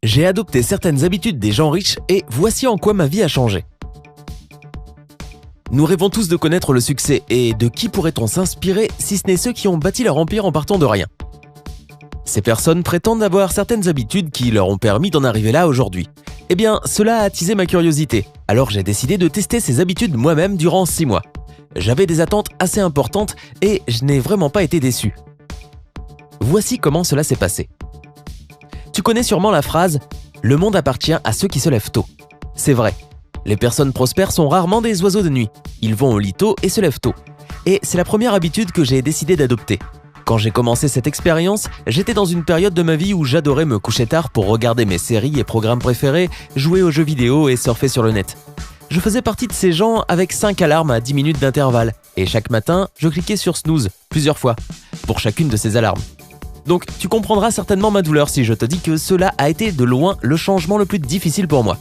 J'ai adopté certaines habitudes des gens riches et voici en quoi ma vie a changé. Nous rêvons tous de connaître le succès et de qui pourrait-on s'inspirer si ce n'est ceux qui ont bâti leur empire en partant de rien. Ces personnes prétendent avoir certaines habitudes qui leur ont permis d'en arriver là aujourd'hui. Eh bien, cela a attisé ma curiosité, alors j'ai décidé de tester ces habitudes moi-même durant 6 mois. J'avais des attentes assez importantes et je n'ai vraiment pas été déçu. Voici comment cela s'est passé. Tu connais sûrement la phrase « Le monde appartient à ceux qui se lèvent tôt ». C'est vrai. Les personnes prospères sont rarement des oiseaux de nuit. Ils vont au lit tôt et se lèvent tôt. Et c'est la première habitude que j'ai décidé d'adopter. Quand j'ai commencé cette expérience, j'étais dans une période de ma vie où j'adorais me coucher tard pour regarder mes séries et programmes préférés, jouer aux jeux vidéo et surfer sur le net. Je faisais partie de ces gens avec 5 alarmes à 10 minutes d'intervalle. Et chaque matin, je cliquais sur snooze plusieurs fois, pour chacune de ces alarmes. Donc tu comprendras certainement ma douleur si je te dis que cela a été de loin le changement le plus difficile pour moi.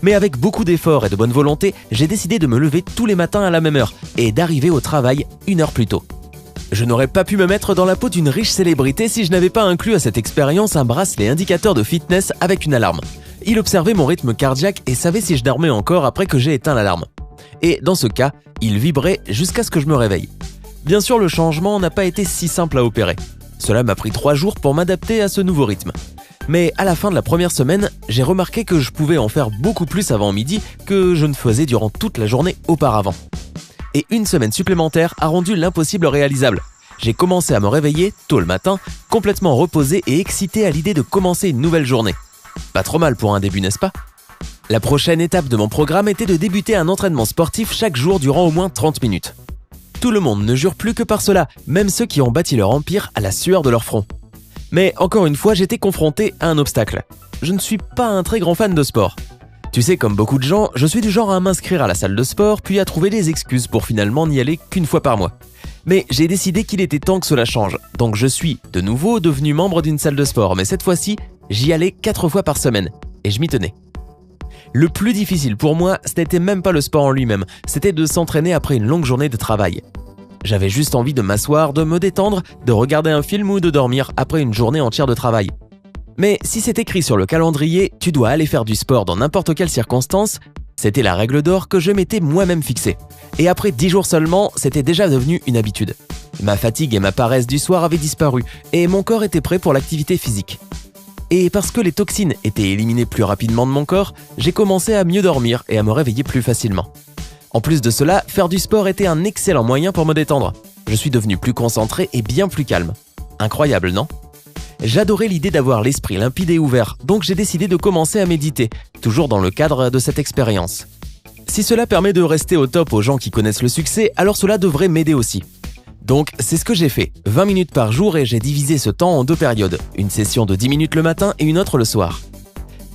Mais avec beaucoup d'efforts et de bonne volonté, j'ai décidé de me lever tous les matins à la même heure et d'arriver au travail 1 heure plus tôt. Je n'aurais pas pu me mettre dans la peau d'une riche célébrité si je n'avais pas inclus à cette expérience un bracelet indicateur de fitness avec une alarme. Il observait mon rythme cardiaque et savait si je dormais encore après que j'ai éteint l'alarme. Et dans ce cas, il vibrait jusqu'à ce que je me réveille. Bien sûr, le changement n'a pas été si simple à opérer. Cela m'a pris 3 jours pour m'adapter à ce nouveau rythme. Mais à la fin de la première semaine, j'ai remarqué que je pouvais en faire beaucoup plus avant midi que je ne faisais durant toute la journée auparavant. Et 1 semaine supplémentaire a rendu l'impossible réalisable. J'ai commencé à me réveiller tôt le matin, complètement reposé et excité à l'idée de commencer une nouvelle journée. Pas trop mal pour un début, n'est-ce pas ? La prochaine étape de mon programme était de débuter un entraînement sportif chaque jour durant au moins 30 minutes. Tout le monde ne jure plus que par cela, même ceux qui ont bâti leur empire à la sueur de leur front. Mais encore une fois, j'étais confronté à un obstacle. Je ne suis pas un très grand fan de sport. Tu sais, comme beaucoup de gens, je suis du genre à m'inscrire à la salle de sport, puis à trouver des excuses pour finalement n'y aller qu'une fois par mois. Mais j'ai décidé qu'il était temps que cela change, donc je suis de nouveau devenu membre d'une salle de sport, mais cette fois-ci, j'y allais 4 fois par semaine, et je m'y tenais. Le plus difficile pour moi, ce n'était même pas le sport en lui-même, c'était de s'entraîner après une longue journée de travail. J'avais juste envie de m'asseoir, de me détendre, de regarder un film ou de dormir après une journée entière de travail. Mais si c'est écrit sur le calendrier, tu dois aller faire du sport dans n'importe quelle circonstance, c'était la règle d'or que je m'étais moi-même fixée. Et après 10 jours seulement, c'était déjà devenu une habitude. Ma fatigue et ma paresse du soir avaient disparu et mon corps était prêt pour l'activité physique. Et parce que les toxines étaient éliminées plus rapidement de mon corps, j'ai commencé à mieux dormir et à me réveiller plus facilement. En plus de cela, faire du sport était un excellent moyen pour me détendre. Je suis devenu plus concentré et bien plus calme. Incroyable, non ? J'adorais l'idée d'avoir l'esprit limpide et ouvert, donc j'ai décidé de commencer à méditer, toujours dans le cadre de cette expérience. Si cela permet de rester au top aux gens qui connaissent le succès, alors cela devrait m'aider aussi. Donc c'est ce que j'ai fait, 20 minutes par jour et j'ai divisé ce temps en 2 périodes, une session de 10 minutes le matin et une autre le soir.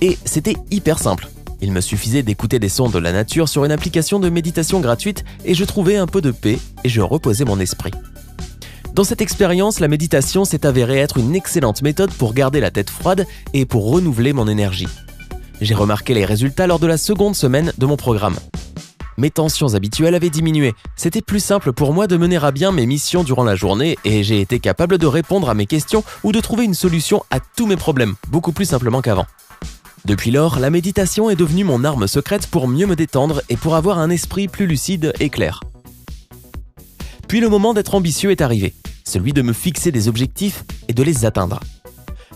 Et c'était hyper simple. Il me suffisait d'écouter des sons de la nature sur une application de méditation gratuite et je trouvais un peu de paix et je reposais mon esprit. Dans cette expérience, la méditation s'est avérée être une excellente méthode pour garder la tête froide et pour renouveler mon énergie. J'ai remarqué les résultats lors de la 2e semaine de mon programme. Mes tensions habituelles avaient diminué, c'était plus simple pour moi de mener à bien mes missions durant la journée et j'ai été capable de répondre à mes questions ou de trouver une solution à tous mes problèmes, beaucoup plus simplement qu'avant. Depuis lors, la méditation est devenue mon arme secrète pour mieux me détendre et pour avoir un esprit plus lucide et clair. Puis le moment d'être ambitieux est arrivé, celui de me fixer des objectifs et de les atteindre.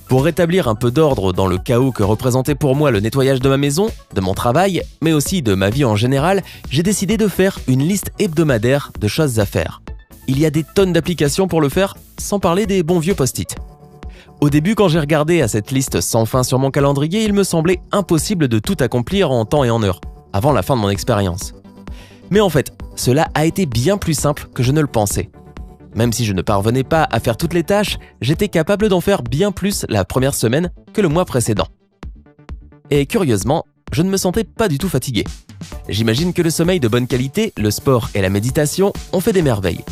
Pour rétablir un peu d'ordre dans le chaos que représentait pour moi le nettoyage de ma maison, de mon travail, mais aussi de ma vie en général, j'ai décidé de faire une liste hebdomadaire de choses à faire. Il y a des tonnes d'applications pour le faire, sans parler des bons vieux post-it. Au début, quand j'ai regardé à cette liste sans fin sur mon calendrier, il me semblait impossible de tout accomplir en temps et en heure, avant la fin de mon expérience. Mais en fait, cela a été bien plus simple que je ne le pensais. Même si je ne parvenais pas à faire toutes les tâches, j'étais capable d'en faire bien plus la première semaine que le mois précédent. Et curieusement, je ne me sentais pas du tout fatigué. J'imagine que le sommeil de bonne qualité, le sport et la méditation ont fait des merveilles.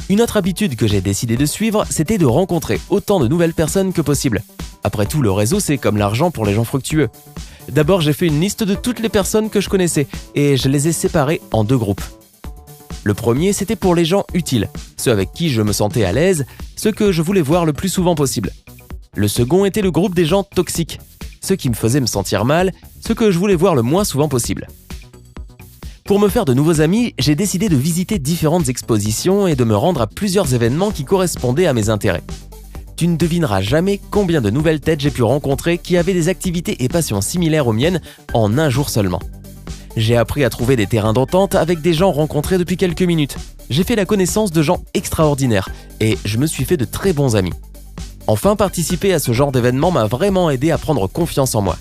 Une autre habitude que j'ai décidé de suivre, c'était de rencontrer autant de nouvelles personnes que possible. Après tout, le réseau, c'est comme l'argent pour les gens fructueux. D'abord, j'ai fait une liste de toutes les personnes que je connaissais et je les ai séparées en 2 groupes. Le premier, c'était pour les gens utiles, ceux avec qui je me sentais à l'aise, ceux que je voulais voir le plus souvent possible. Le second était le groupe des gens toxiques, ceux qui me faisaient me sentir mal, ceux que je voulais voir le moins souvent possible. Pour me faire de nouveaux amis, j'ai décidé de visiter différentes expositions et de me rendre à plusieurs événements qui correspondaient à mes intérêts. Tu ne devineras jamais combien de nouvelles têtes j'ai pu rencontrer qui avaient des activités et passions similaires aux miennes en un jour seulement. J'ai appris à trouver des terrains d'entente avec des gens rencontrés depuis quelques minutes. J'ai fait la connaissance de gens extraordinaires et je me suis fait de très bons amis. Enfin, participer à ce genre d'événement m'a vraiment aidé à prendre confiance en moi.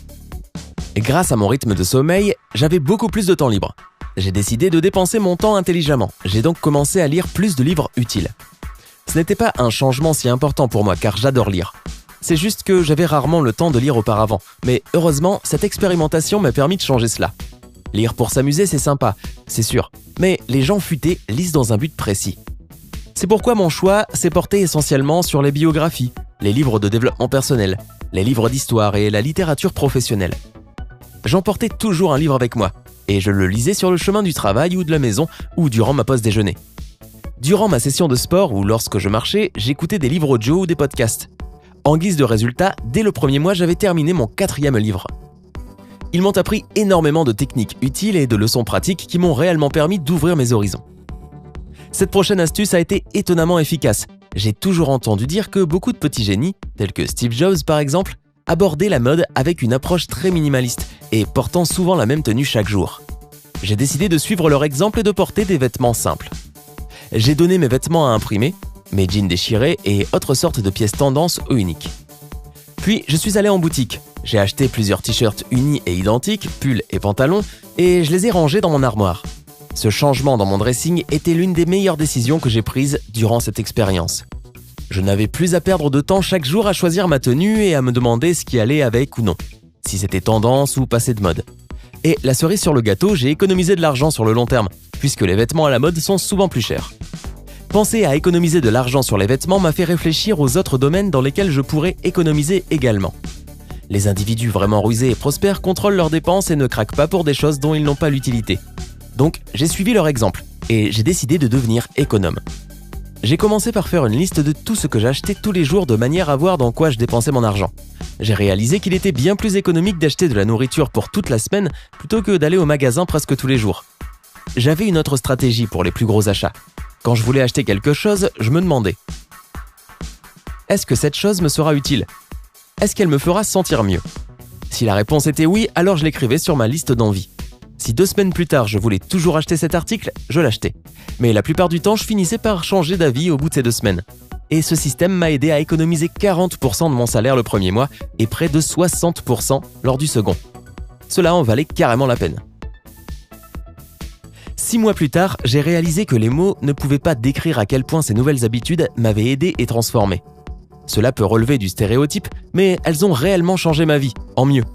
Et grâce à mon rythme de sommeil, j'avais beaucoup plus de temps libre. J'ai décidé de dépenser mon temps intelligemment. J'ai donc commencé à lire plus de livres utiles. Ce n'était pas un changement si important pour moi car j'adore lire. C'est juste que j'avais rarement le temps de lire auparavant. Mais heureusement, cette expérimentation m'a permis de changer cela. Lire pour s'amuser, c'est sympa, c'est sûr. Mais les gens futés lisent dans un but précis. C'est pourquoi mon choix s'est porté essentiellement sur les biographies, les livres de développement personnel, les livres d'histoire et la littérature professionnelle. J'emportais toujours un livre avec moi, et je le lisais sur le chemin du travail ou de la maison ou durant ma pause déjeuner. Durant ma session de sport ou lorsque je marchais, j'écoutais des livres audio ou des podcasts. En guise de résultat, dès le premier mois, j'avais terminé mon 4e livre. Ils m'ont appris énormément de techniques utiles et de leçons pratiques qui m'ont réellement permis d'ouvrir mes horizons. Cette prochaine astuce a été étonnamment efficace. J'ai toujours entendu dire que beaucoup de petits génies, tels que Steve Jobs par exemple, abordaient la mode avec une approche très minimaliste et portant souvent la même tenue chaque jour. J'ai décidé de suivre leur exemple et de porter des vêtements simples. J'ai donné mes vêtements à imprimer, mes jeans déchirés et autres sortes de pièces tendance ou uniques. Puis je suis allé en boutique. J'ai acheté plusieurs t-shirts unis et identiques, pulls et pantalons, et je les ai rangés dans mon armoire. Ce changement dans mon dressing était l'une des meilleures décisions que j'ai prises durant cette expérience. Je n'avais plus à perdre de temps chaque jour à choisir ma tenue et à me demander ce qui allait avec ou non, si c'était tendance ou passé de mode. Et la cerise sur le gâteau, j'ai économisé de l'argent sur le long terme, puisque les vêtements à la mode sont souvent plus chers. Penser à économiser de l'argent sur les vêtements m'a fait réfléchir aux autres domaines dans lesquels je pourrais économiser également. Les individus vraiment rusés et prospères contrôlent leurs dépenses et ne craquent pas pour des choses dont ils n'ont pas l'utilité. Donc, j'ai suivi leur exemple et j'ai décidé de devenir économe. J'ai commencé par faire une liste de tout ce que j'achetais tous les jours de manière à voir dans quoi je dépensais mon argent. J'ai réalisé qu'il était bien plus économique d'acheter de la nourriture pour toute la semaine plutôt que d'aller au magasin presque tous les jours. J'avais une autre stratégie pour les plus gros achats. Quand je voulais acheter quelque chose, je me demandais: est-ce que cette chose me sera utile ? Est-ce qu'elle me fera sentir mieux ? Si la réponse était oui, alors je l'écrivais sur ma liste d'envie. Si 2 semaines plus tard, je voulais toujours acheter cet article, je l'achetais. Mais la plupart du temps, je finissais par changer d'avis au bout de ces 2 semaines. Et ce système m'a aidé à économiser 40% de mon salaire le premier mois et près de 60% lors du second. Cela en valait carrément la peine. 6 mois plus tard, j'ai réalisé que les mots ne pouvaient pas décrire à quel point ces nouvelles habitudes m'avaient aidé et transformé. Cela peut relever du stéréotype, mais elles ont réellement changé ma vie, en mieux.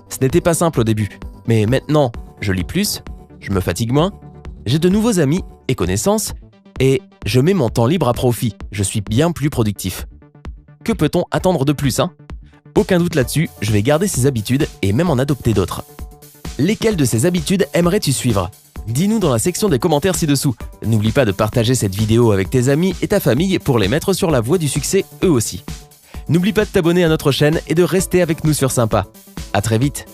Ce n'était pas simple au début, mais maintenant, je lis plus, je me fatigue moins, j'ai de nouveaux amis et connaissances, et je mets mon temps libre à profit, je suis bien plus productif. Que peut-on attendre de plus, hein ? Aucun doute là-dessus, je vais garder ces habitudes et même en adopter d'autres. Lesquelles de ces habitudes aimerais-tu suivre ? Dis-nous dans la section des commentaires ci-dessous. N'oublie pas de partager cette vidéo avec tes amis et ta famille pour les mettre sur la voie du succès eux aussi. N'oublie pas de t'abonner à notre chaîne et de rester avec nous sur Sympa. À très vite.